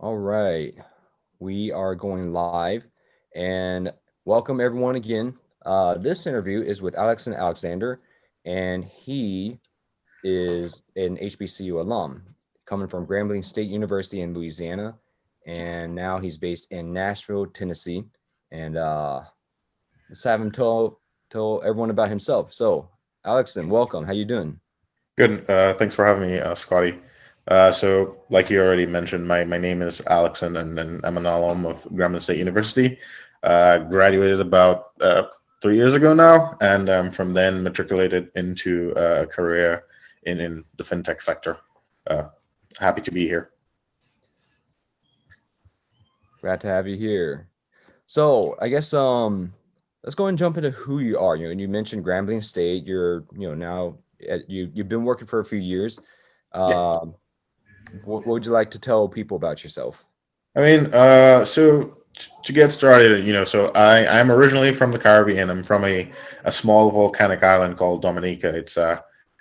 All right, we are going live and welcome everyone again. This interview is with Alickson Alexander, and he is an HBCU alum coming from Grambling State University in Louisiana, and now he's based in Nashville, Tennessee. And let's have him tell everyone about himself. So, Alickson, welcome. How you doing? Good. Thanks for having me, Scotty. Like you already mentioned, my name is Alickson, and I'm an alum of Grambling State University. Graduated about 3 years ago now, and from then matriculated into a career in the fintech sector. Uh, Happy to be here. Glad to have you here. So I guess let's go and jump into who you are. And you mentioned Grambling State. You're now you've been working for a few years. Yeah. Um, what would you like to tell people about yourself? To get started, I'm originally from the Caribbean. I'm from a small volcanic island called Dominica. It's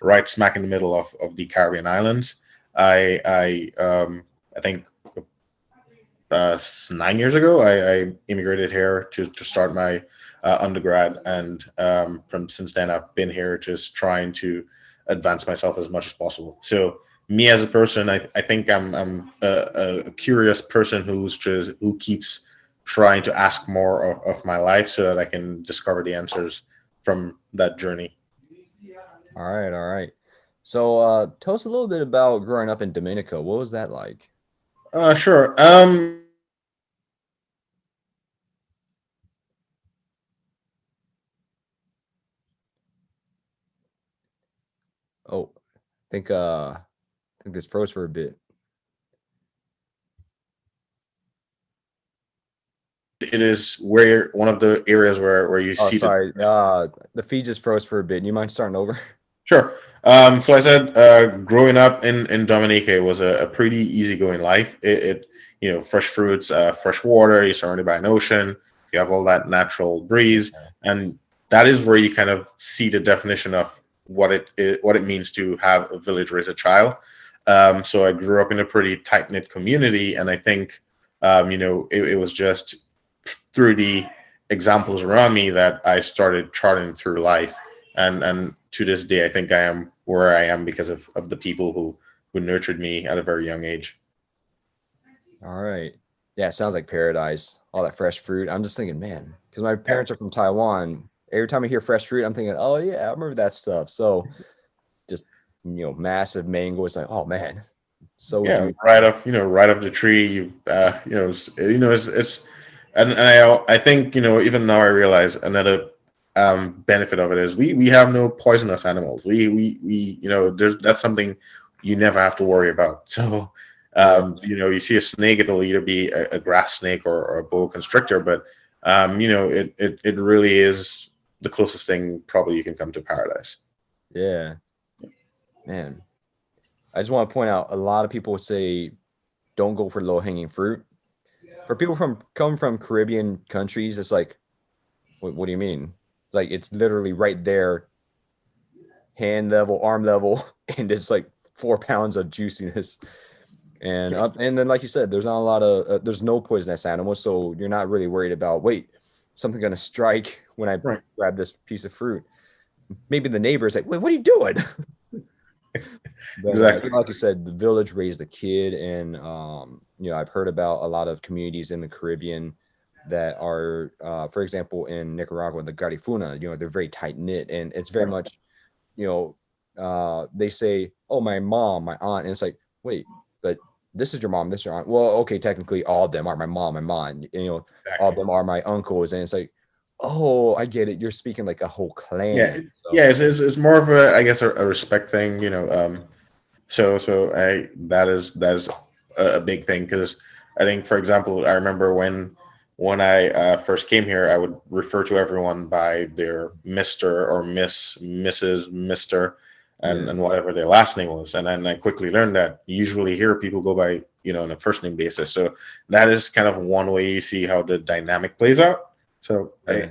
right smack in the middle of the Caribbean islands. I think 9 years ago, I immigrated here to start my undergrad, and from since then I've been here just trying to advance myself as much as possible. So me as a person, I think I'm a curious person who keeps trying to ask more of my life so that I can discover the answers from that journey. All right. So tell us a little bit about growing up in Dominica. What was that like? Sure. Oh, I think this froze for a bit. It is where one of the areas where you Oh, see the. sorry. The feed just froze for a bit. You mind starting over? Sure. So I said, growing up in Dominica was a pretty easygoing life. Fresh fruits, fresh water. You're surrounded by an ocean. You have all that natural breeze, and that is where you kind of see the definition of what it means to have a village raise a child. So I grew up in a pretty tight knit community, and I think, it was just through the examples around me that I started charting through life, and to this day, I think I am where I am because of the people who nurtured me at a very young age. All right. Yeah, it sounds like paradise. All that fresh fruit. I'm just thinking, man, because my Yeah, parents are from Taiwan. Every time I hear fresh fruit, I'm thinking, oh yeah, I remember that stuff. So just massive mango. It's like, oh man, so yeah, juicy. right off the tree. It's and I think even now I realize another benefit of it is we have no poisonous animals. We there's that's something you never have to worry about. So Yeah, you see a snake, it'll either be a grass snake or a boa constrictor, but it really is the closest thing probably you can come to paradise. yeah, man. I just want to point out a lot of people would say don't go for low hanging fruit. For people from come from Caribbean countries, it's like, what do you mean? It's like it's literally right there, hand level, arm level, and it's like 4 pounds of juiciness. And then like you said, there's not a lot of there's no poisonous animals, so you're not really worried about wait, something gonna strike when I Right. grab this piece of fruit. Maybe the neighbor's like, wait, what are you doing? But Exactly. like you said, the village raised the kid, and I've heard about a lot of communities in the Caribbean that are, for example, in Nicaragua, the Garifuna. They're very tight knit, and it's very Right. much, they say, "Oh, my mom, my aunt," and it's like, wait, but this is your mom, this is your aunt. Well, okay, technically, all of them are my mom, my mom. All of Exactly. them are my uncles, and it's like, oh, I get it. You're speaking like a whole Yeah, clan. So yeah. It's more of a, I guess, a respect thing. So that is a big thing because I think, for example, I remember when I first came here, I would refer to everyone by their Mister or Miss, Mrs., Mister, yeah, and whatever their last name was, and then I quickly learned that usually here people go by on a first name basis. So that is kind of one way you see how the dynamic plays out. So yeah.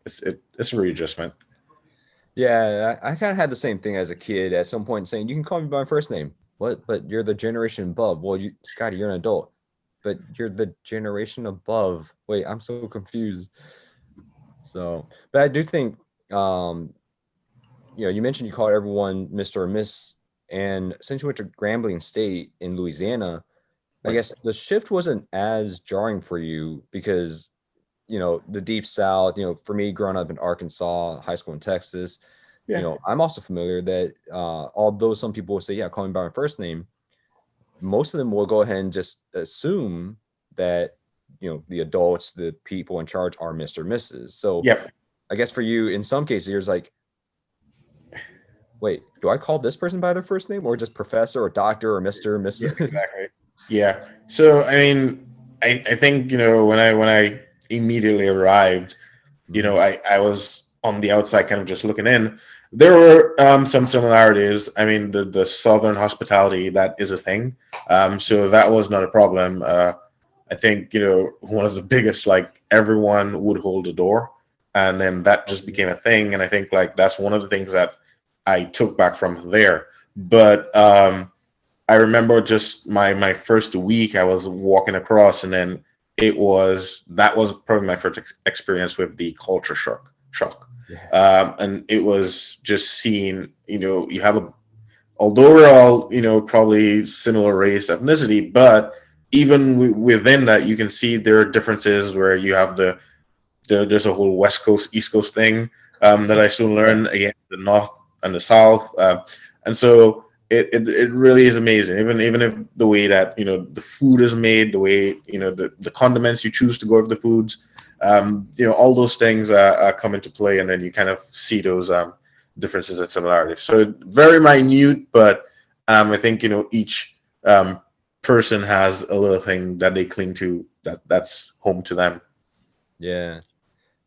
it's a readjustment. Yeah, I kind of had the same thing as a kid at some point saying, you can call me by my first name. What? But you're the generation above. Well, Scotty, you're an adult. but you're the generation above. Wait, I'm so confused. So, but I do think, um, you mentioned you called everyone Mr. or Miss, and since you went to Grambling State in Louisiana, I Right. guess the shift wasn't as jarring for you because, the deep South, for me growing up in Arkansas, high school in Texas, Yeah. I'm also familiar that although some people will say, yeah, call me by my first name, most of them will go ahead and just assume that, the adults, the people in charge are Mr. Mrs. So Yep. I guess for you, in some cases, you're just like, wait, do I call this person by their first name or just professor or doctor or Mr. Yeah. Mrs.? Exactly. Yeah. So I mean, I think when I immediately arrived, Mhm. I was on the outside, kind of just looking in. There were some similarities. I mean, the southern hospitality, that is a thing. So that was not a problem. I think one of the biggest, like, everyone would hold the door, and then that Oh, just yeah. became a thing. And I think, like, that's one of the things that I took back from there. But I remember just my first week, I was walking across, and then that was probably my first experience with the culture shock. Yeah. And it was just seeing, you have although we're all, probably similar race, ethnicity, but even within that, you can see there are differences where you have there's a whole West Coast, East Coast thing, that I soon Yeah. learned, again, the North and the South. And so it really is amazing. Even if the way that, the food is made, the way, the condiments you choose to go with the foods, all those things come into play, and then you kind of see those differences and similarities. So very minute, but I think, each person has a little thing that they cling to, that's home to them. Yeah.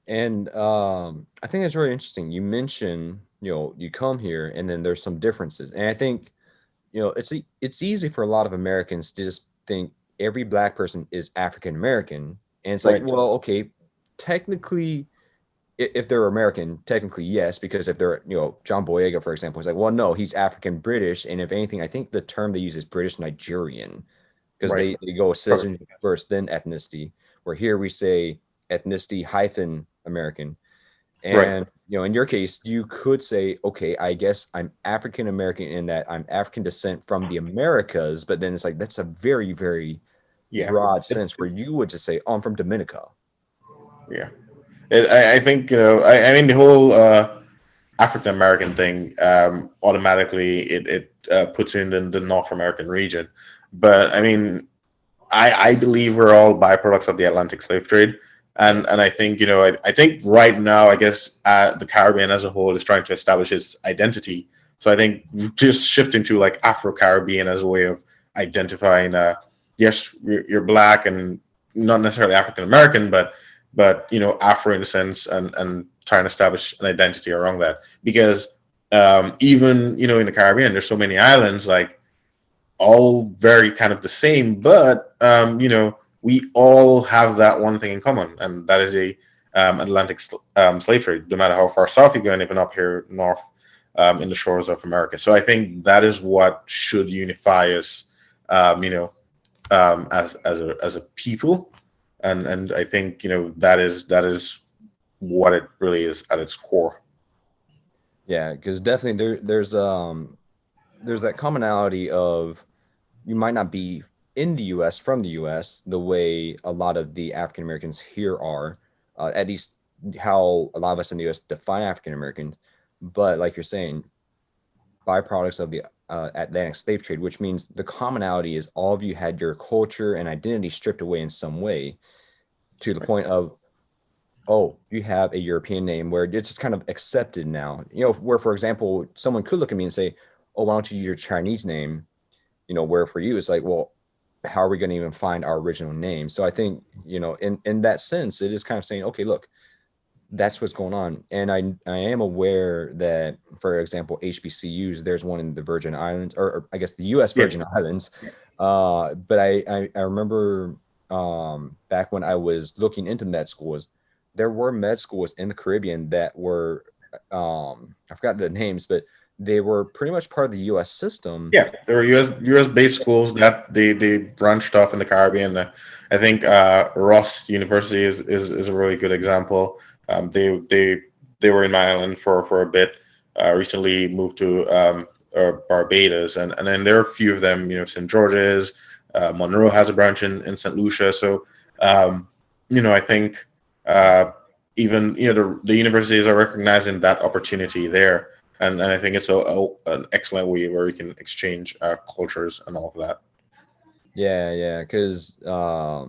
And I think that's really interesting. You mentioned, you come here and then there's some differences. And I think, it's easy for a lot of Americans to just think every black person is African American. And it's like, Right. well, okay, technically, if they're American, technically yes, because if they're, John Boyega, for example, it's like, well, no, he's African British, and if anything, I think the term they use is British Nigerian, because Right. they go Perfect. citizenship first, then ethnicity. Where here we say ethnicity hyphen American, Right. and in your case, you could say, okay, I guess I'm African American in that I'm African descent from the Americas, but then it's like that's a very, very Yeah. broad It, sense where you would just say, oh, I'm from Dominica. yeah. I think, I mean, the whole African American thing, automatically it puts you in the North American region. But I mean, I believe we're all byproducts of the Atlantic slave trade. Yeah. And I think, I think right now, I guess, the Caribbean as a whole is trying to establish its identity. So I think just shifting to, like, Afro Caribbean as a way of identifying, yes, you're black and not necessarily African American, but Afro in a sense, and trying to establish an identity around that. Because even, in the Caribbean, there's so many islands, like, all very kind of the same, but we all have that one thing in common, and that is a Atlantic slave trade. No matter how far south you go, and even up here north, in the shores of America. So I think that is what should unify us, as a people, and I think, that is what it really is at its core. Yeah, because definitely there's that commonality of you might not be in the U.S. from the U.S. the way a lot of the African Americans here are, at least how a lot of us in the U.S. define African Americans. But like you're saying, byproducts of the Atlantic slave trade, which means the commonality is all of you had your culture and identity stripped away in some way to the point of, oh, you have a European name where it's just kind of accepted now. Where, for example, someone could look at me and say, oh, why don't you use your Chinese name? Where for you, it's like, well, how are we going to even find our original name? So I think, in that sense, it is kind of saying, okay, look, that's what's going on. And I am aware that, for example, HBCUs, there's one in the Virgin Islands, or I guess the U.S. Yeah. Virgin Islands. But I remember back when I was looking into med schools, there were med schools in the Caribbean that were, I forgot the names, but they were pretty much part of the U.S. system. Yeah, there were US based schools that they branched off in the Caribbean. I think Ross University is a really good example. They were in my island for a bit. Recently moved to Barbados, and then there are a few of them. St. George's, Monroe has a branch in St. Lucia. So I think even the universities are recognizing that opportunity there. And I think it's an excellent way where we can exchange cultures and all of that. Yeah, yeah, because I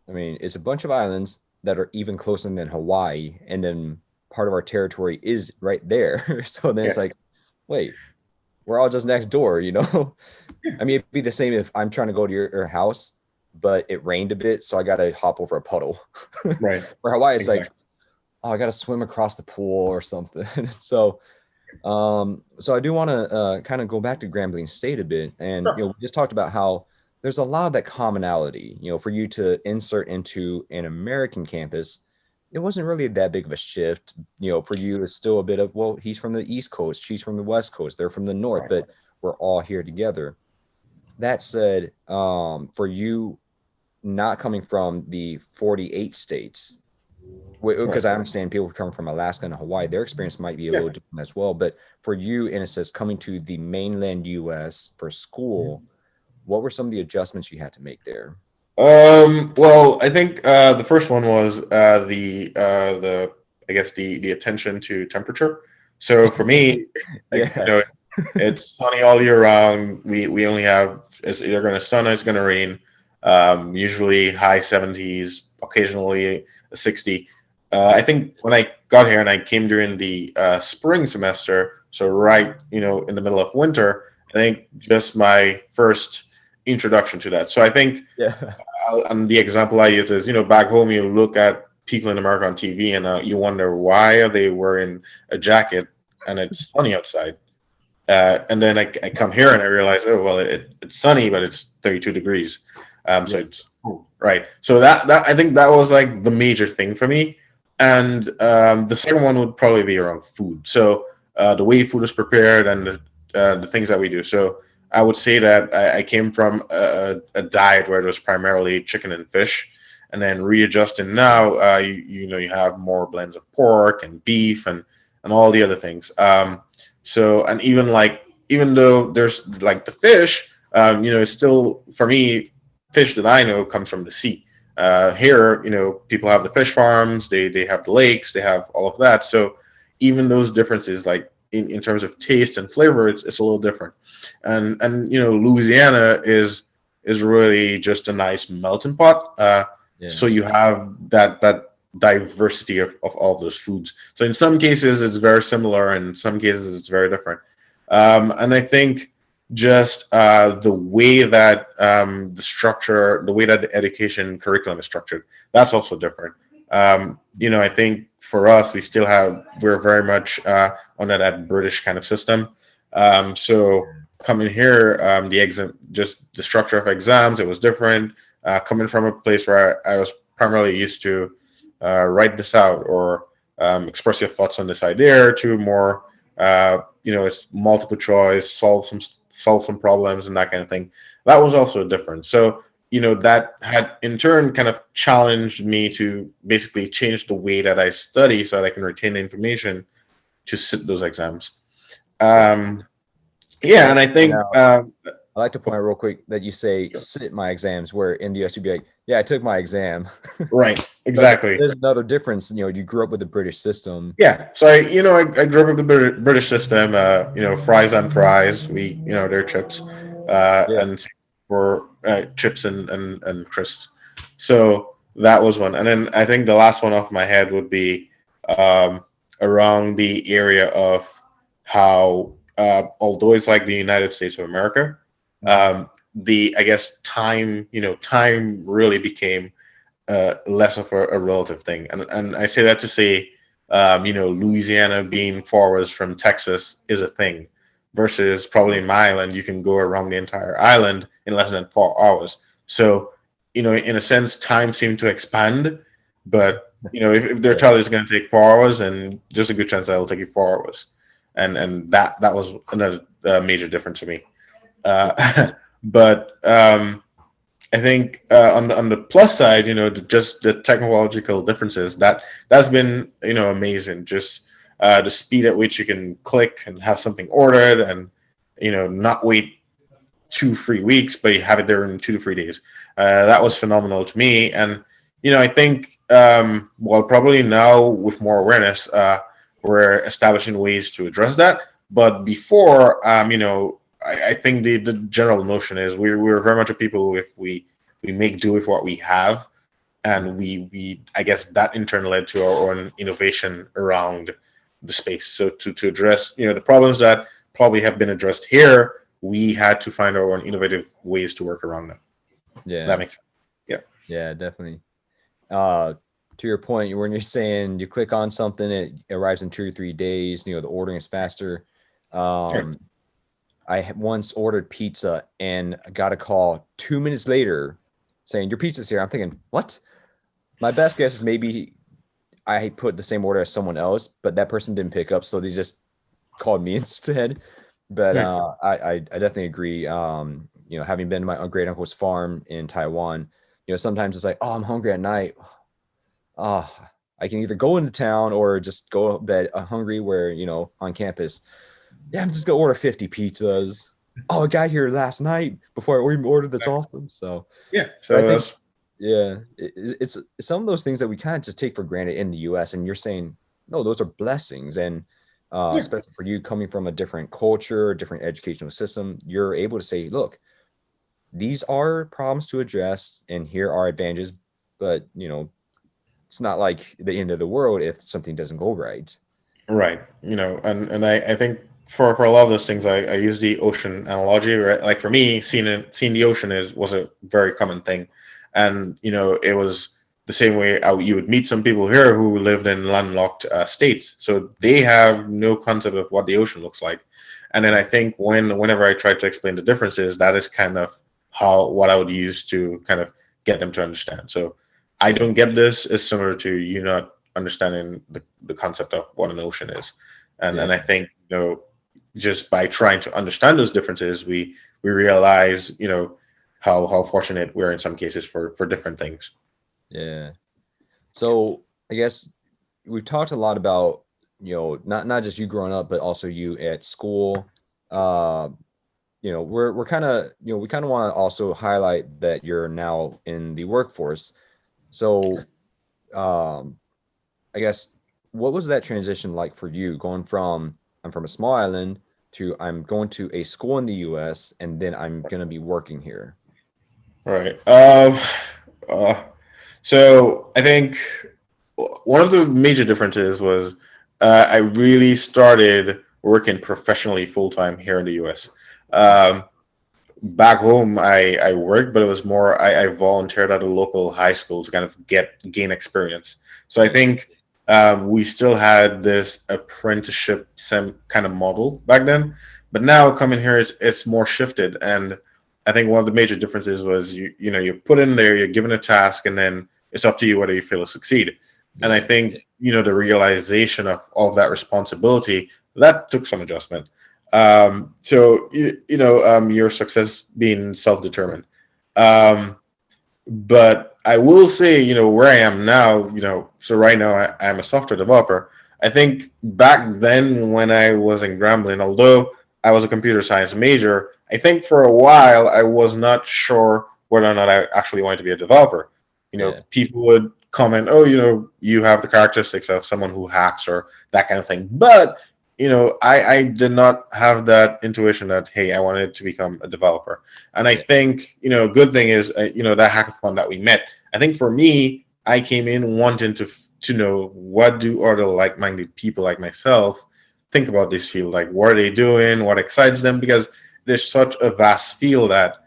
mean, it's a bunch of islands that are even closer than Hawaii, and then part of our territory is right there. So then Yeah, it's like, wait, we're all just next door, you know? I mean, it'd be the same if I'm trying to go to your house, but it rained a bit, so I got to hop over a puddle. right. For Hawaii, it's like, Exactly. oh, I got to swim across the pool or something. So I do want to kind of go back to Grambling State a bit, and Sure. we just talked about how there's a lot of that commonality. For you to insert into an American campus, it wasn't really that big of a shift. For you, it's still a bit of, well, he's from the East Coast, she's from the West Coast, they're from the North, Right. but we're all here together. That said, for you not coming from the 48 states, Right. because I understand people coming from Alaska and Hawaii, their experience might be a Yeah. little different as well. But for you, in a sense, coming to the mainland US for school, what were some of the adjustments you had to make there? Well, I think the first one was the I guess the attention to temperature. So for me, like Yeah. it's sunny all year round. We only have it's either going to sun or it's going to rain. Usually high 70s, occasionally a 60. I think when I got here and I came during the spring semester, so right in the middle of winter, I think just my first introduction to that. So I think Yeah. and the example I use is, back home you look at people in America on TV and you wonder why are they wearing a jacket and it's sunny outside. And then I come here and I realize, oh well, it's sunny, but it's 32 degrees. So Yeah. it's cool, right. So that I think that was like the major thing for me. And the second one would probably be around food. So the way food is prepared and the things that we do. So I would say that I came from a diet where it was primarily chicken and fish, and then readjusting now. You have more blends of pork and beef and all the other things. So and even though there's like the fish, it's still for me fish that I know comes from the sea. Here, people have the fish farms, they have the lakes, they have all of that. So even those differences, like in terms of taste and flavor, it's a little different. And Louisiana is really just a nice melting pot. Yeah. So you have that diversity of all those foods. So in some cases it's very similar, and in some cases it's very different. And I think just the way that the way that the education curriculum is structured, that's also different. I think for us, we're very much under that British kind of system. So coming here, just the structure of exams, it was different. Coming from a place where I was primarily used to write this out or express your thoughts on this idea, to more it's multiple choice, solve some problems and that kind of thing. That was also different. So that had in turn kind of challenged me to basically change the way that I study so that I can retain the information to sit those exams. Yeah. I Yeah, like and to I point think out I like to point out real quick that you say sit my exams, where in the US you'd be like, yeah, I took my exam. right, So exactly. there's another difference. You grew up with the British system. Yeah, so I grew up with the British system. Fries on fries. They're chips, Yeah. and for chips and crisps. So that was one, and then I think the last one off my head would be um, around the area of how, although it's like the United States of America, Mhm. um, the I guess time really became less of a relative thing. And I say that to say, Louisiana being 4 hours from Texas is a thing, versus probably in my island, you can go around the entire island in less than 4 hours. So, in a sense, time seemed to expand. But, if their Yeah. child is going to take 4 hours, then there's a good chance that it'll take you 4 hours. and that was another major difference for me. But I think on the plus side, just the technological differences that's been amazing. Just the speed at which you can click and have something ordered, and not wait 2 3 weeks, but you have it there in 2 to 3 days. That was phenomenal to me, and I think well, probably now with more awareness, we're establishing ways to address that. But before, I think the general notion is we're very much a people who, if we make do with what we have, and we I guess that in turn led to our own innovation around the space. So to address the problems that probably have been addressed here, we had to find our own innovative ways to work around them. Yeah. That makes sense. Yeah. Yeah, definitely. To your point, when you're saying you click on something, it arrives in 2 or 3 days. The ordering is faster. I once ordered pizza and got a call 2 minutes later saying your pizza's here. I'm thinking, what? My best guess is maybe I put the same order as someone else, but that person didn't pick up, so they just called me instead. But I definitely agree. Having been to my great uncle's farm in Taiwan, sometimes it's like, oh, I'm hungry at night. Oh, I can either go into town or just go to bed hungry. Where on campus, yeah, I'm just gonna order 50 pizzas. Oh, I got here last night before I even ordered. That's awesome. So yeah, so I think it's some of those things that we kind of just take for granted in the U.S. And you're saying no, those are blessings, and especially for you coming from a different culture, different educational system, you're able to say, look, these are problems to address, and here are advantages. But it's not like the end of the world if something doesn't go right. Right. And I think for a lot of those things, I use the ocean analogy, right? Like for me, seeing the ocean was a very common thing. And, it was the same way you would meet some people here who lived in landlocked states. So they have no concept of what the ocean looks like. And then I think whenever I try to explain the differences, that is kind of what I would use to kind of get them to understand. So I don't get this is similar to you not understanding the concept of what an ocean is. And I think, just by trying to understand those differences, we realize, how fortunate we're in some cases for different things. Yeah. So I guess we've talked a lot about, not just you growing up, but also you at school. We're kind of, we kind of want to also highlight that you're now in the workforce. So I guess what was that transition like for you, going from I'm from a small island to I'm going to a school in the US and then I'm going to be working here? Right. So I think one of the major differences was I really started working professionally full time here in the US. Back home, I worked, but it was more I volunteered at a local high school to kind of gain experience. So I think we still had this apprenticeship kind of model back then, but now coming here, it's more shifted. And I think one of the major differences was you put in there, you're given a task, and then it's up to you whether you fail to succeed. And I think the realization of all of that responsibility that took some adjustment. So your success being self-determined. But I will say, where I am now, so right now I'm a software developer. I think back then when I was in Grambling, although I was a computer science major, I think for a while I was not sure whether or not I actually wanted to be a developer. People would comment, oh, you have the characteristics of someone who hacks or that kind of thing. But I did not have that intuition that, hey, I wanted to become a developer. And I think, good thing is, that hackathon that we met, I think for me, I came in wanting to know what do other like-minded people like myself think about this field? Like, what are they doing? What excites them? Because there's such a vast field that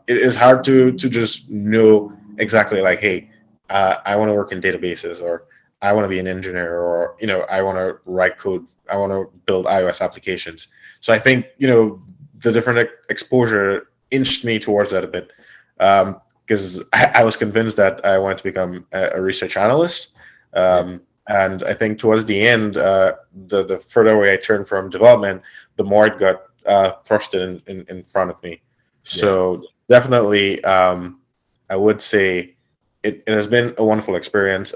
it is hard to just know exactly like, hey, I want to work in databases, or I want to be an engineer, or I want to write code, I want to build iOS applications. So I think the different exposure inched me towards that a bit, because I was convinced that I wanted to become a research analyst, and And I think towards the end, the further away I turned from development, the more it got thrusted in front of me. Yeah. So definitely, I would say it has been a wonderful experience.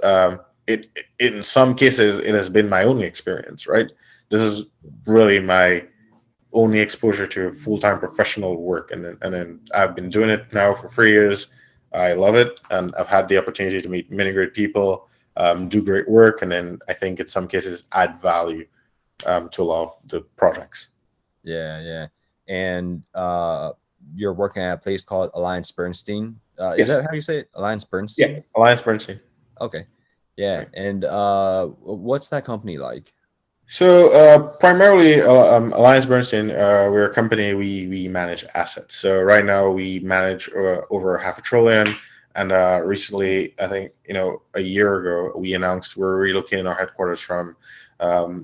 In some cases, it has been my only experience. Right, this is really my only exposure to full time professional work, and then I've been doing it now for 3 years. I love it, and I've had the opportunity to meet many great people, do great work, and then I think in some cases add value to a lot of the projects. Yeah, yeah. And you're working at a place called Alliance Bernstein. Is Yes, that how you say it? Alliance yeah, Bernstein? Alliance Bernstein. Okay. Yeah. Right. And what's that company like? So primarily, Alliance Bernstein, we're a company. We manage assets. So right now we manage over half a trillion. And recently, I think a year ago, we announced we're relocating our headquarters from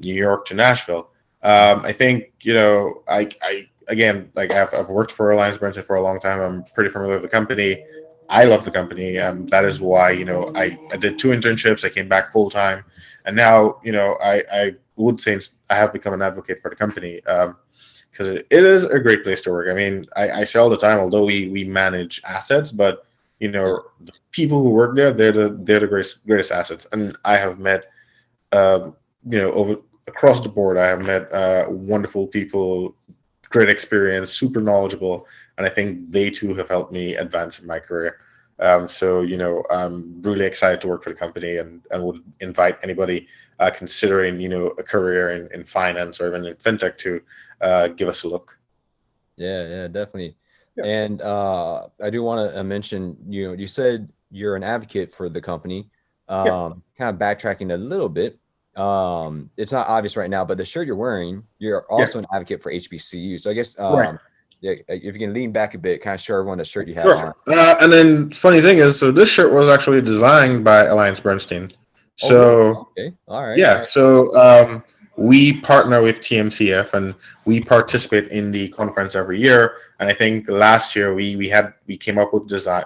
New York to Nashville. I think I again, like I've worked for Alliance Bernstein for a long time. I'm pretty familiar with the company. I love the company. That is why I did two internships. I came back full time, and now I would say I have become an advocate for the company because it is a great place to work. I mean, I say all the time, although we manage assets, but Yeah. the people who work there, they're the greatest assets. And I have met, over across the board, I have met wonderful people, great experience, super knowledgeable, and I think they too have helped me advance in my career. So I'm really excited to work for the company, and would invite anybody considering a career in finance or even in fintech to give us a look. Yeah, yeah, definitely. Yeah, And I do want to mention, you said you're an advocate for the company. yeah, Kind of backtracking a little bit. It's not obvious right now, but the shirt you're wearing, you're yeah. also an advocate for HBCU. So I guess Right. yeah, if you can lean back a bit, kind of show everyone the shirt you have on. Sure. And then funny thing is, so this shirt was actually designed by Alliance Bernstein. Oh, really? So Okay. All right. All yeah, right. so we partner with TMCF, and we participate in the conference every year. And I think last year we came up with design.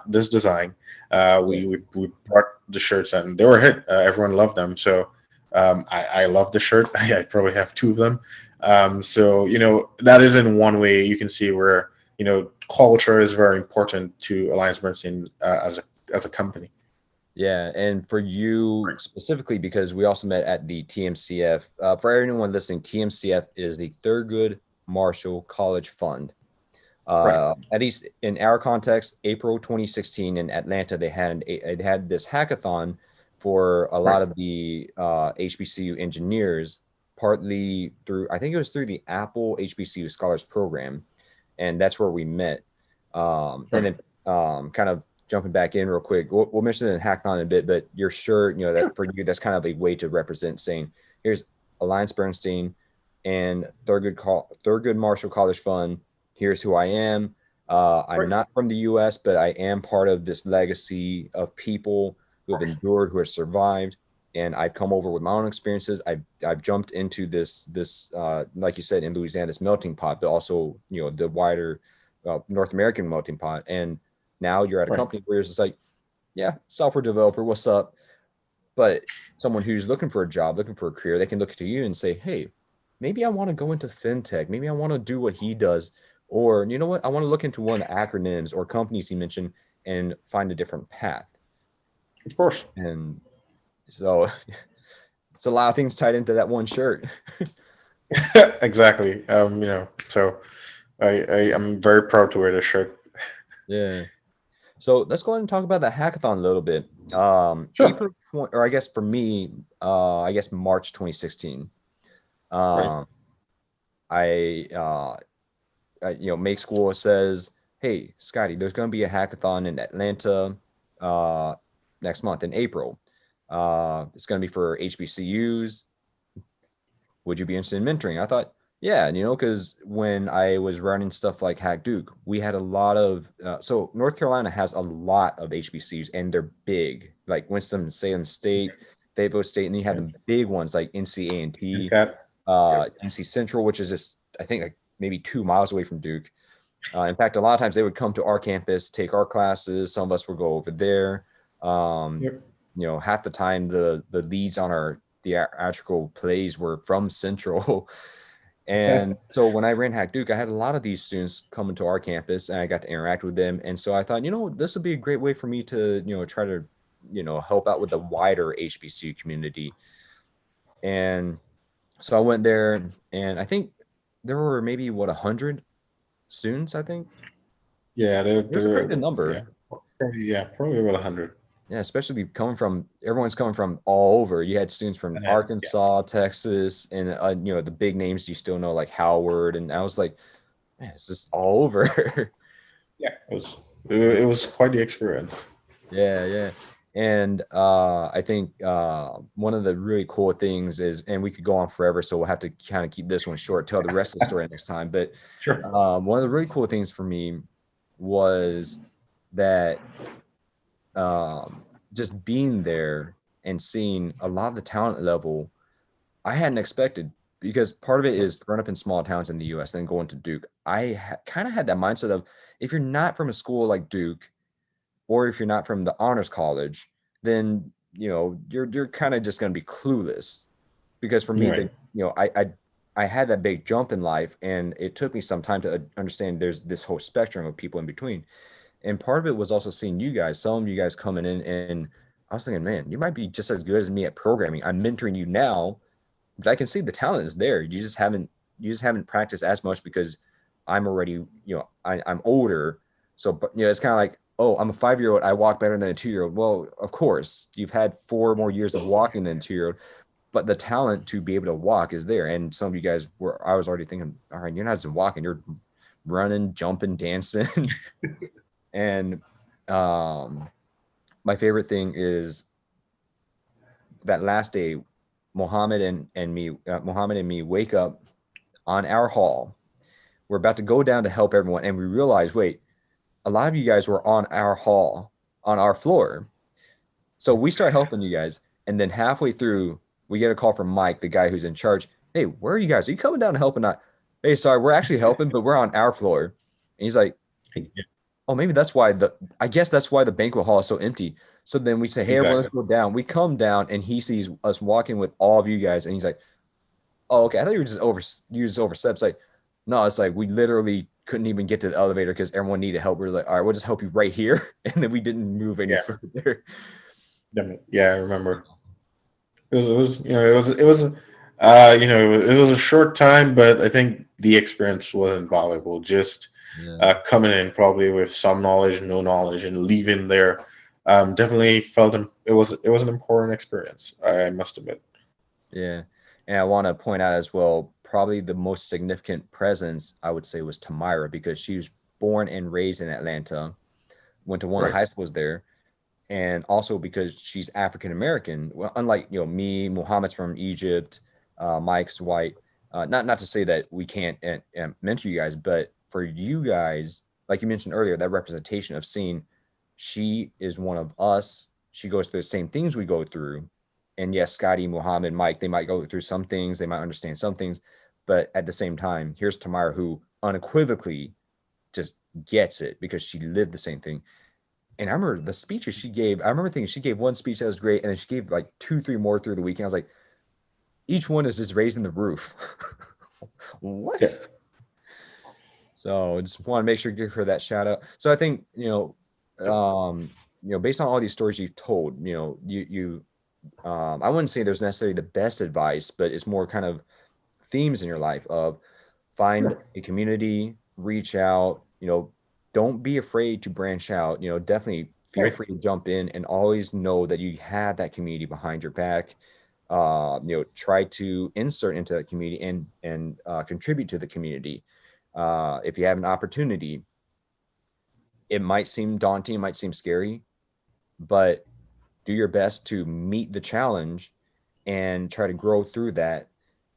Yeah. We brought the shirts, and they were a hit. Everyone loved them. So I love the shirt. I probably have two of them. So that is in one way you can see where culture is very important to Alliance Bernstein as a company. Yeah, and for you specifically, because we also met at the TMCF. For everyone listening, TMCF is the Thurgood Marshall College Fund. Right. At least in our context, April 2016 in Atlanta, they had this hackathon for a Right. lot of the HBCU engineers, partly through, I think it was through the Apple HBCU Scholars Program, and that's where we met. And Right. then kind of jumping back in real quick, we'll mention it in hackathon in a bit, but your shirt, Sure. that for you, that's kind of a way to represent saying, here's Alliance Bernstein and Thurgood Marshall College Fund. Here's who I am. I'm Right. not from the U.S., but I am part of this legacy of people who have endured, who have survived, and I've come over with my own experiences. I've jumped into this like you said in Louisiana, this melting pot, but also the wider North American melting pot. And now you're at a Right. company where it's just like, yeah, software developer, what's up? But someone who's looking for a job, looking for a career, they can look to you and say, hey, maybe I want to go into fintech. Maybe I want to do what he does. Or, you know what? I want to look into one of the acronyms or companies he mentioned and find a different path. Of course. And so it's a lot of things tied into that one shirt. Exactly. So I am very proud to wear this shirt. Yeah. So let's go ahead and talk about the hackathon a little bit. Sure. April 20, or I guess for me, I guess March 2016. Right. Um, Make School says, "Hey, Scotty, there's going to be a hackathon in Atlanta uh, next month in April. It's going to be for HBCUs. Would you be interested in mentoring?" I thought, yeah, because when I was running stuff like Hack Duke, we had a lot of. So North Carolina has a lot of HBCUs, and they're big, like Winston-Salem State, Fayetteville State, and then you have Yeah. the big ones like And NC cat. Yep. NC Central, which is just I think like maybe 2 miles away from Duke. In fact, a lot of times they would come to our campus, take our classes. Some of us would go over there. Um, Yep. Half the time the leads on our theatrical plays were from Central. And so when I ran Hack Duke, I had a lot of these students coming to our campus and I got to interact with them. And so I thought, this would be a great way for me to, try to, help out with the wider HBCU community. And so I went there and I think there were maybe 100 students, I think. Yeah, It was a pretty good yeah, number. probably about 100. Yeah, especially everyone's coming from all over. You had students from Yeah, Arkansas, Texas, and the big names you still know like Howard. And I was like, man, it's just all over. yeah, it was quite the experience. Yeah, yeah. And I think one of the really cool things is, and we could go on forever, so we'll have to kind of keep this one short, tell the rest of the story next time. But Sure. one of the really cool things for me was that just being there and seeing a lot of the talent level I hadn't expected, because part of it is growing up in small towns in the US, then going to Duke. I kind of had that mindset of, if you're not from a school like Duke, or if you're not from the honors college, then you're kind of just going to be clueless. Because for me, Right. I had that big jump in life, and it took me some time to understand there's this whole spectrum of people in between. And part of it was also seeing you guys, some of you guys coming in, and I was thinking, man, you might be just as good as me at programming. I'm mentoring you now, but I can see the talent is there. You just haven't practiced as much because I'm already, I'm older. So, but it's kind of like, oh, I'm a 5-year-old. I walk better than a 2-year-old. Well, of course, you've had 4 more years of walking than a 2-year-old, but the talent to be able to walk is there. And some of you guys I was already thinking, all right, you're not just walking, you're running, jumping, dancing. And my favorite thing is that last day, Mohammed and me wake up on our hall. We're about to go down to help everyone, and we realize, wait, a lot of you guys were on our hall, on our floor. So we start helping you guys, and then halfway through, we get a call from Mike, the guy who's in charge. Hey, where are you guys? Are you coming down to help or not? Hey, sorry, we're actually helping, but we're on our floor. And he's like, oh, maybe I guess that's why the banquet hall is so empty. So then we say, hey, everyone, Exactly. let's go down. We come down, and he sees us walking with all of you guys, and he's like, oh, okay. I thought you just overstepped. It's like, no, it's like we literally couldn't even get to the elevator because everyone needed help. We are like, all right, we'll just help you right here. And then we didn't move any Yeah. further. Yeah, I remember. It was it was a short time, but I think the experience wasn't valuable. Just Yeah. coming in probably with some knowledge, no knowledge, and leaving there, definitely felt it was an important experience. I must admit. Yeah. And I want to point out as well, probably the most significant presence I would say was Tamira, because she was born and raised in Atlanta, went to one of the Right. high schools there, and also because she's African American. Well, unlike me, Muhammad's from Egypt, Mike's white. Not to say that we can't mentor you guys, but for you guys, like you mentioned earlier, that representation of seeing she is one of us. She goes through the same things we go through. And yes, Scotty, Muhammad, Mike, they might go through some things, they might understand some things, but at the same time, here's Tamara who unequivocally just gets it because she lived the same thing. And I remember the speeches she gave. I remember thinking she gave one speech that was great, and then she gave like 2, 3 more through the weekend. I was like, each one is just raising the roof. Yeah. What? So just want to make sure to give her that shout out. So I think based on all these stories you've told, I wouldn't say there's necessarily the best advice, but it's more kind of themes in your life of find a community, reach out, don't be afraid to branch out, definitely feel Right. free to jump in and always know that you have that community behind your back. Try to insert into that community and contribute to the community. If you have an opportunity, it might seem daunting, it might seem scary, but do your best to meet the challenge and try to grow through that,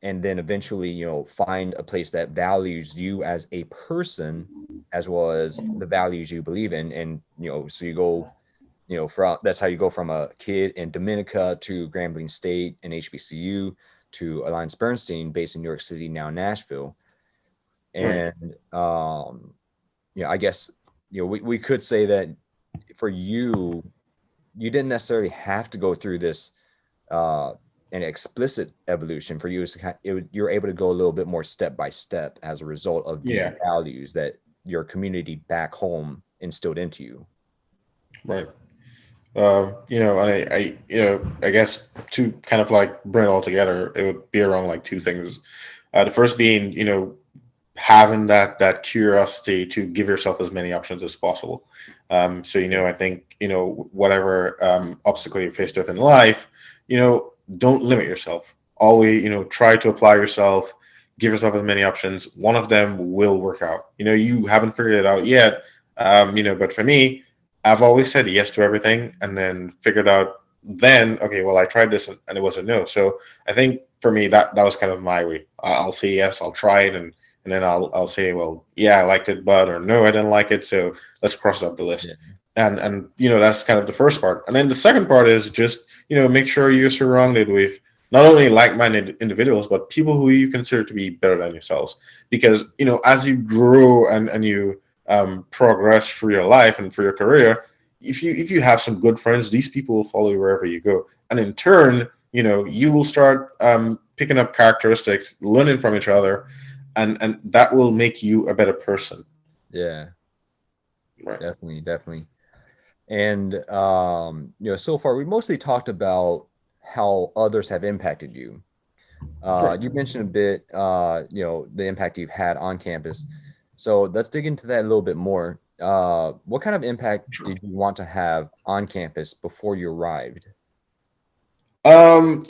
and then eventually find a place that values you as a person as well as the values you believe in. And so you go, from that's how you go from a kid in Dominica to Grambling State and HBCU to Alliance Bernstein based in New York City, now Nashville. Right. And I guess we could say that for you, you didn't necessarily have to go through this an explicit evolution. For you, you're able to go a little bit more step by step as a result of these Yeah, values that your community back home instilled into you. right. I guess to kind of like bring it all together, it would be around like two things. The first being, having that curiosity to give yourself as many options as possible. So I think whatever obstacle you faced with in life, don't limit yourself. Always try to apply yourself. Give yourself as many options. One of them will work out. You haven't figured it out yet. But for me, I've always said yes to everything, and then figured out. Then okay, well, I tried this and it was a no. So I think for me that was kind of my way. I'll say yes, I'll try it, and then I'll say, well, yeah, I liked it, but or no, I didn't like it. So let's cross it off the Yeah. list. And that's kind of the first part. And then the second part is just make sure you're surrounded with not only like-minded individuals, but people who you consider to be better than yourselves. Because as you grow and you progress through your life and for your career, if you have some good friends, these people will follow you wherever you go, and in turn, you will start picking up characteristics, learning from each other, and that will make you a better person. Yeah, Right. definitely, definitely. And so far we mostly talked about how others have impacted you. Right. You mentioned a bit, the impact you've had on campus. So let's dig into that a little bit more. What kind of impact did you want to have on campus before you arrived? I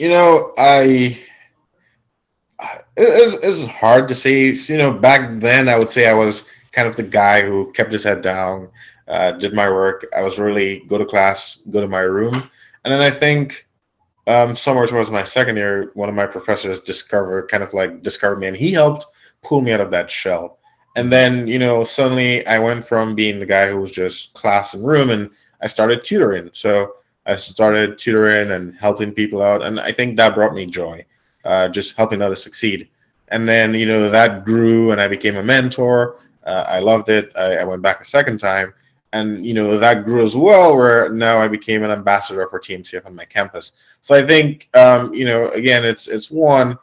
it's hard to say. Back then I would say I was kind of the guy who kept his head down, did my work. I was really go to class, go to my room, and then I think somewhere towards my second year, one of my professors discovered me, and he helped pull me out of that shell. And Mhm. then, suddenly I went from being the guy who was just class and room, and I started tutoring. So I started tutoring and helping people out, and I think that brought me joy, just helping others succeed. And then, that grew, and I became a mentor. I loved it. I went back a second time, and that grew as well, where now I became an ambassador for TMCF on my campus. So I think, again, it's one.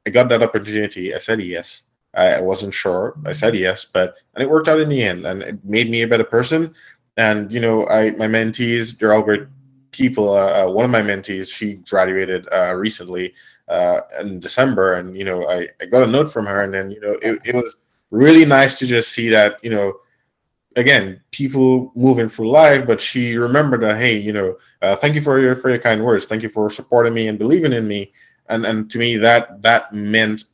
I got that opportunity. I said yes. I wasn't sure. I said yes, and it worked out in the end, and it made me a better person. And my mentees, they're all great people. One of my mentees, she graduated recently in December, and I got a note from her, and then it was really nice to just see that again, people moving through life, but she remembered that, hey, thank you for your kind words, thank you for supporting me and believing in me, and to me that meant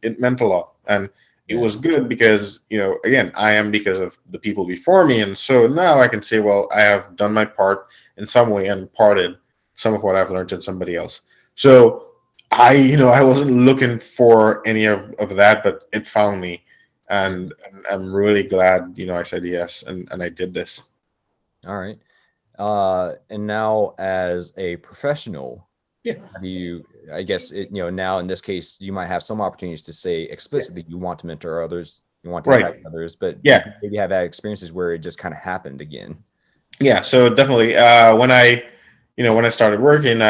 a lot, and it Yeah. was good because again, I am because of the people before me, and so now I can say, well, I have done my part in some way and imparted some of what I've learned to somebody else. So I wasn't looking for any of that, but it found me, Yeah. and I'm really glad, I said yes, and I did this. All right. And now as a professional, Yeah, have you, I guess now in this case, you might have some opportunities to say yeah, explicitly you want to mentor others, you want to right. impact others, but did Yeah, you maybe have had experiences where it just kind of happened again? yeah. So definitely, when I started working,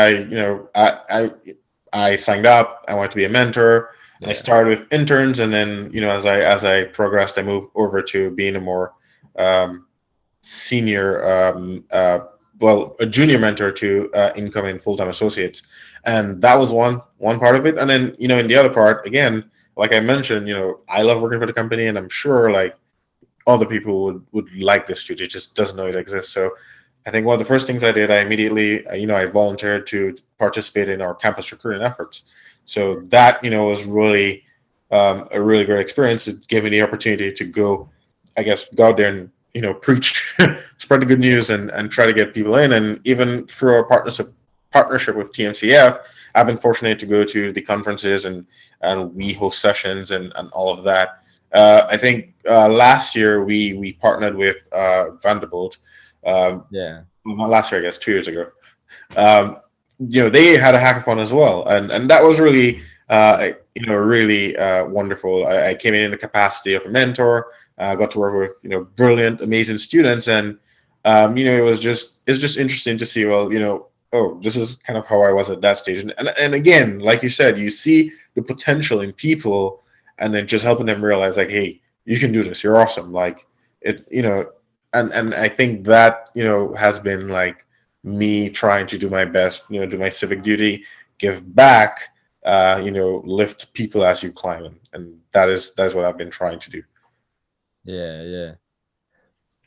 I signed up. I wanted to be a mentor. I Yeah. started with interns, and then as I progressed, I moved over to being a more um, senior, well, a junior mentor to incoming full time associates, and that was one part of it. And then in the other part, again, like I mentioned, I love working for the company, and I'm sure like other people would like this too. They just doesn't know it exists. So I think one of the first things I did, I immediately, I volunteered to participate in our campus recruiting efforts. So that, was really a really great experience. It gave me the opportunity to go, I guess, go out there and, preach, spread the good news, and try to get people in. And even through our partnership with TMCF, I've been fortunate to go to the conferences, and we host sessions and all of that. I think last year we partnered with Vanderbilt. Um, Yeah. not last year, I guess 2 years ago. Um, they had a hackathon as well, and that was really really wonderful. I came in the capacity of a mentor. Got to work with brilliant, amazing students, and it's just interesting to see. Well, oh, this is kind of how I was at that stage. And again, like you said, you see the potential in people, and then just helping them realize, like, hey, you can do this. You're awesome. Like it, and I think that has been like me trying to do my best, do my civic duty, give back, lift people as you climb, and that's what I've been trying to do. Yeah, yeah.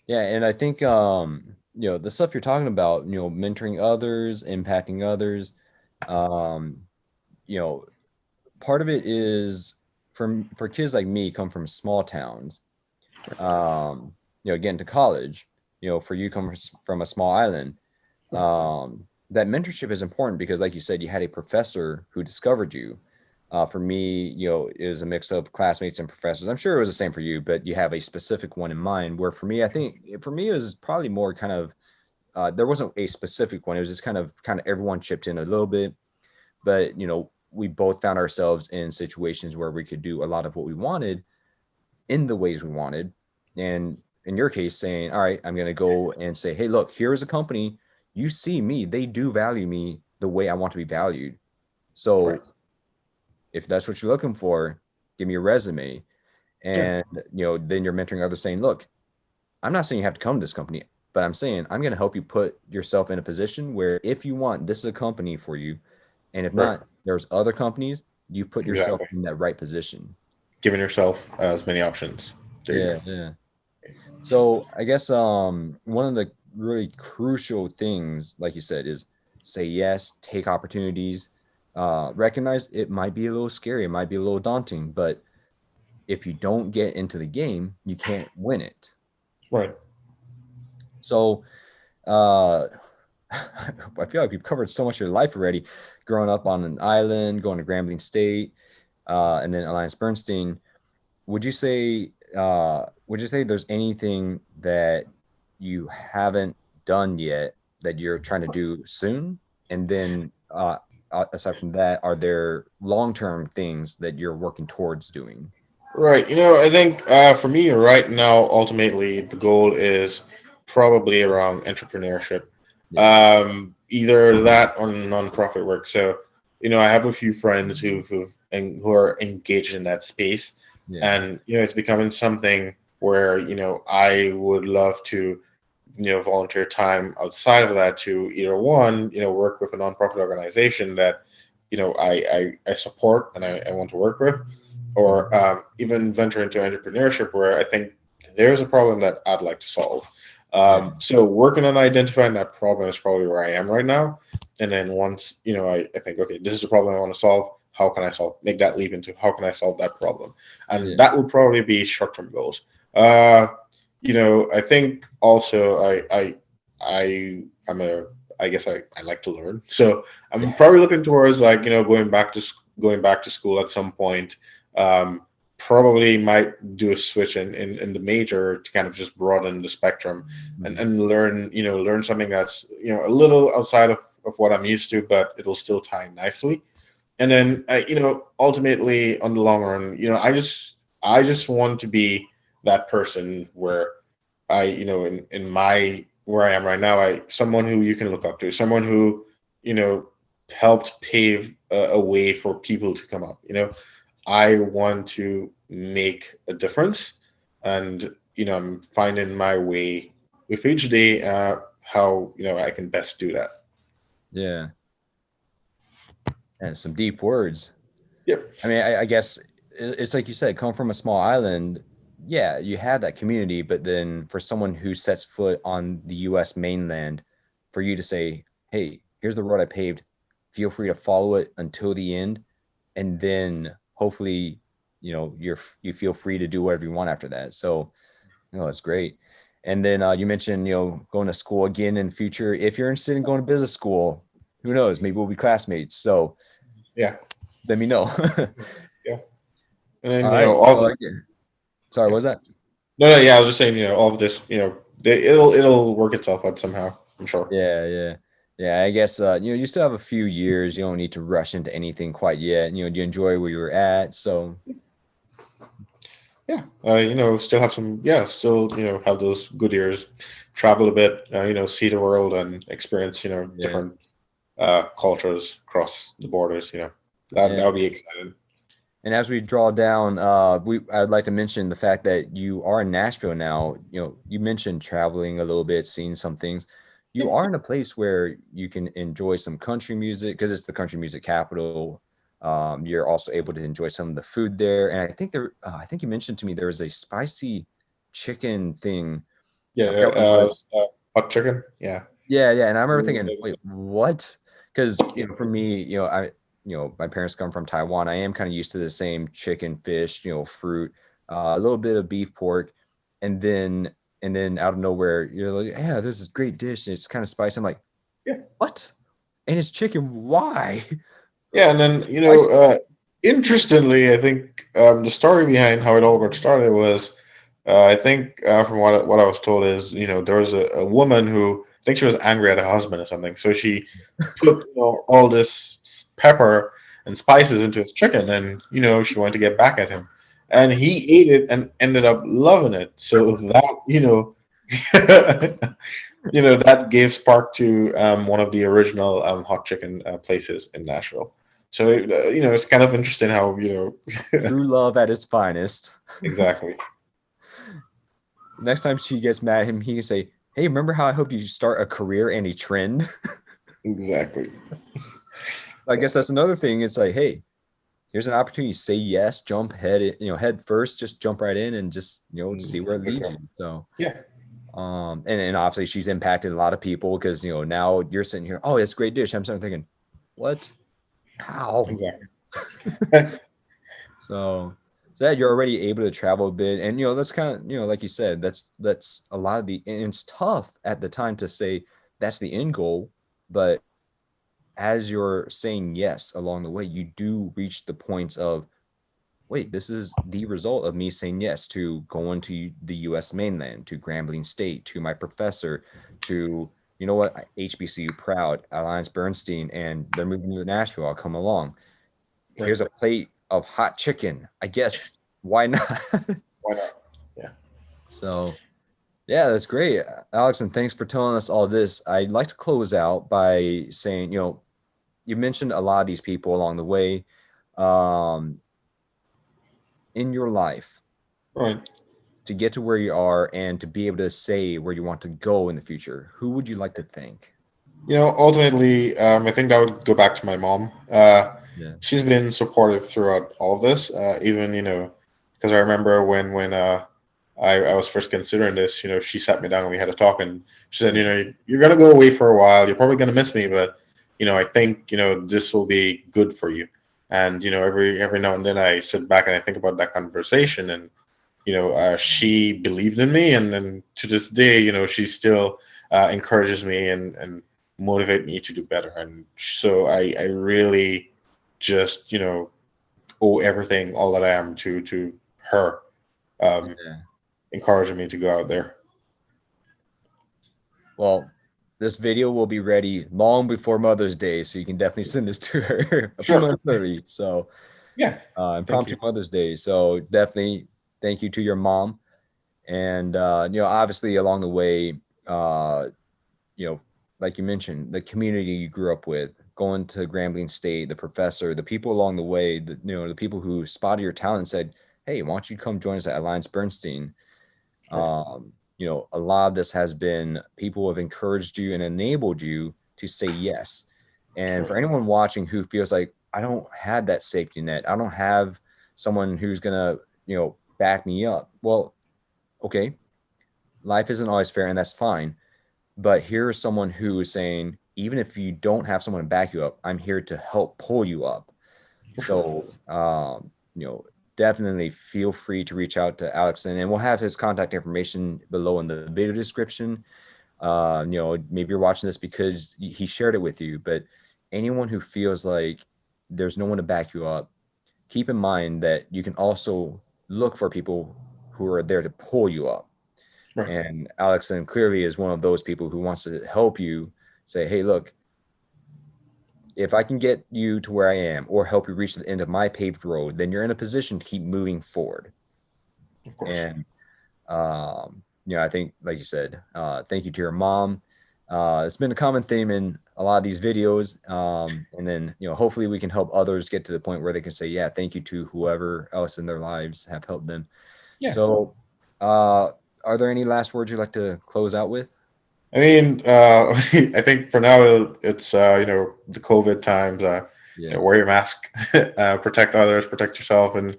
Yeah, and I think the stuff you're talking about, mentoring others, impacting others, um, you know, part of it is for kids like me come from small towns, getting to college, for you come from a small island, that mentorship is important because, like you said, you had a professor who discovered you. For me, it was a mix of classmates and professors. I'm sure it was the same for you, but you have a specific one in mind. Where for me, I think for me it was probably more kind of there wasn't a specific one. It was just kind of everyone chipped in a little bit, but we both found ourselves in situations where we could do a lot of what we wanted in the ways we wanted. And in your case, saying, all right, I'm going to go and say, hey, look, here is a company. You see me, they do value me the way I want to be valued. Right. So if that's what you're looking for, give me your resume. Yeah. And, then you're mentoring others saying, look, I'm not saying you have to come to this company, but I'm saying I'm going to help you put yourself in a position where if you want, this is a company for you. And if Right. not, there's other companies, you put yourself Exactly. in that right position. Giving yourself as many options. There you Yeah, go. yeah. So I guess one of the really crucial things, like you said, is say yes, take opportunities, recognize it might be a little scary, it might be a little daunting, but if you don't get into the game, you can't win it. Right. So uh, I feel like we've covered so much of your life already, growing up on an island, going to Grambling State, and then Alliance Bernstein. Would you say there's anything that you haven't done yet that you're trying to do soon? And then aside from that, are there long-term things that you're working towards doing? Right. I think for me right now, ultimately, the goal is probably around entrepreneurship. Yeah, Either that or nonprofit work. So, I have a few friends who are engaged in that space, yeah, and it's becoming something where I would love to volunteer time outside of that to either one work with a nonprofit organization that I support and I want to work with, or mhm, even venture into entrepreneurship where I think there's a problem that I'd like to solve. yeah, So working on identifying that problem is probably where I am right now. And then once, I think, okay, this is the problem I want to solve. How can I make that leap into how can I solve that problem? And yeah, that would probably be short-term goals. Uh, I think also I'm a I guess I like to learn. So I'm yeah, probably looking towards like, going back to school at some point. Um, Probably might do a switch in the major to kind of just broaden the spectrum and, mhm, and learn something that's a little outside of what I'm used to, but it'll still tie in nicely. And then ultimately on the long run, I just want to be that person where in my where I am right now, someone who you can look up to, someone who you know helped pave a way for people to come up. I want to make a difference, and I'm finding my way with each day, how I can best do that. yeah. And some deep words. Yep. I mean, I guess it's like you said, come from a small island. Yeah, you have that community, but then for someone who sets foot on the U.S. mainland, for you to say, "Hey, here's the road I paved. Feel free to follow it until the end," and then hopefully, you feel free to do whatever you want after that. So, that's great. And then you mentioned, going to school again in the future. If you're interested in going to business school, who knows? Maybe we'll be classmates. So Yeah. let me know. Yeah. And then All right. all Well, the, again, sorry, what yeah. was that? No, no, yeah, I was just saying, all of this, it'll work itself out somehow. I'm sure. Yeah, yeah. Yeah, I guess you still have a few years. You don't need to rush into anything quite yet. You enjoy where you're at. So Yeah. Still have some. Yeah, still have those good years, travel a bit. See the world and experience yeah. different. cultures across the borders. That would And be exciting. And as we draw down, I'd like to mention the fact that you are in Nashville now. You mentioned traveling a little bit, seeing some things. You are in a place where you can enjoy some country music because it's the country music capital. You're also able to enjoy some of the food there, and I think you mentioned to me there was a spicy chicken thing. Yeah, I forgot what it was. hot chicken. Yeah. Yeah, yeah. And I remember thinking, Mm, wait, what? Because yeah. for me, my parents come from Taiwan. I am kind of used to the same chicken, fish, fruit, a little bit of beef, pork, and then out of nowhere, you're like, yeah, this is a great dish. And it's kind of spicy. I'm like, Yeah. what? And it's chicken. Why? Yeah, and then Why spicy? interestingly, I think the story behind how it all got started was, I think from what I was told is, there was a woman who I think she was angry at her husband or something, so she put all this pepper and spices into his chicken, and she wanted to get back at him, and he ate it and ended up loving it. So that that gave spark to one of the original hot chicken places in Nashville. So it's kind of interesting how True love at its finest. exactly. Next time she gets mad at him, he can say, hey, remember how I hoped you start a career and a trend? Exactly. I So guess that's another thing. It's like, hey, here's an opportunity. Say yes, jump head first, just jump right in and just, see where it good leads job. you. So, Yeah, and obviously she's impacted a lot of people because, now you're sitting here, oh, it's a great dish. I'm starting thinking, what? How? exactly. So that you're already able to travel a bit. And, that's kind of, like you said, that's a lot of and it's tough at the time to say that's the end goal. But as you're saying yes along the way, you do reach the points of, wait, this is the result of me saying yes to going to the US mainland, to Grambling State, to my professor, to, you know what, HBCU proud, Alliance Bernstein, and they're moving to Nashville. I'll come along. Right. Here's a plate of hot chicken. I guess why not? Why not? Yeah. So, yeah, that's great. Alex, and thanks for telling us all this. I'd like to close out by saying, you mentioned a lot of these people along the way. Um, in your life, Right. to get to where you are and to be able to say where you want to go in the future, who would you like to thank? Ultimately, I think that would go back to my mom. Yeah. She's been supportive throughout all of this. Even because I remember when I was first considering this, she sat me down and we had a talk, and she said, you're gonna go away for a while. You're probably gonna miss me, but I think this will be good for you. And every now and then I sit back and I think about that conversation, and she believed in me, and then to this day, she still encourages me and motivate me to do better. And so I really just owe everything, all that I am, to her, um, Yeah. encouraging me to go out there. Well, this video will be ready long before Mother's Day, so you can definitely send this to her a few Sure. months early. So, Yeah. Thank impromptu you. Mother's Day. So definitely thank you to your mom. And, obviously along the way, you know, like you mentioned, the community you grew up with, going to Grambling State, the professor, the people along the way, the people who spotted your talent and said, hey, why don't you come join us at Alliance Bernstein? Right. A lot of this has been people have encouraged you and enabled you to say yes. And for Right. anyone watching who feels like I don't have that safety net, I don't have someone who's gonna, back me up. Well, okay, life isn't always fair, and that's fine. But here's someone who is saying, even if you don't have someone to back you up, I'm here to help pull you up. For sure. So, definitely feel free to reach out to Alickson, and we'll have his contact information below in the video description. Maybe you're watching this because he shared it with you, but anyone who feels like there's no one to back you up, keep in mind that you can also look for people who are there to pull you up. Right. And Alickson clearly is one of those people who wants to help you say, hey, look, if I can get you to where I am or help you reach the end of my paved road, then you're in a position to keep moving forward. Of course. And, I think, like you said, thank you to your mom. It's been a common theme in a lot of these videos. And then, hopefully we can help others get to the point where they can say, yeah, thank you to whoever else in their lives have helped them. Yeah. So, are there any last words you'd like to close out with? I mean, I think for now it's the COVID times. Yeah. Wear your mask, protect others, protect yourself, and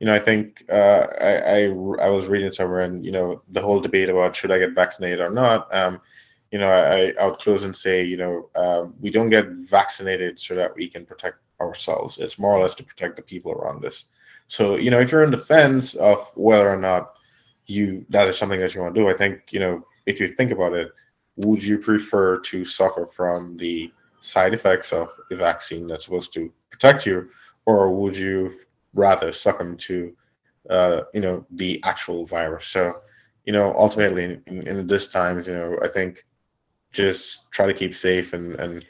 I think I was reading somewhere, and the whole debate about should I get vaccinated or not. I would close and say, we don't get vaccinated so that we can protect ourselves. It's more or less to protect the people around us. So if you're in the fence of whether or not that is something that you want to do, I think if you think about it, would you prefer to suffer from the side effects of a vaccine that's supposed to protect you, or would you rather succumb to the actual virus? So ultimately in this times, I think just try to keep safe and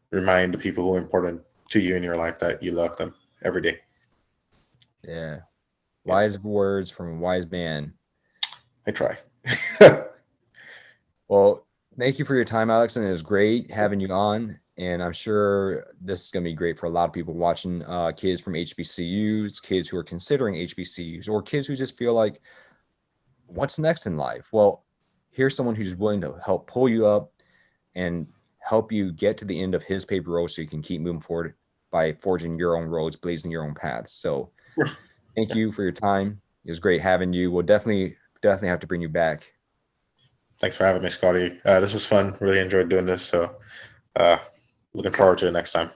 remind the people who are important to you in your life that you love them every day. Yeah. Yeah, Wise words from a wise man. I try. Well, thank you for your time, Alex, and it was great having you on. And I'm sure this is going to be great for a lot of people watching, kids from HBCUs, kids who are considering HBCUs, or kids who just feel like, what's next in life? Well, here's someone who's willing to help pull you up and help you get to the end of his paved road so you can keep moving forward by forging your own roads, blazing your own paths. So thank you for your time. It was great having you. We'll definitely have to bring you back. Thanks for having me, Scotty. This was fun. Really enjoyed doing this. So, uh, looking forward to it next time.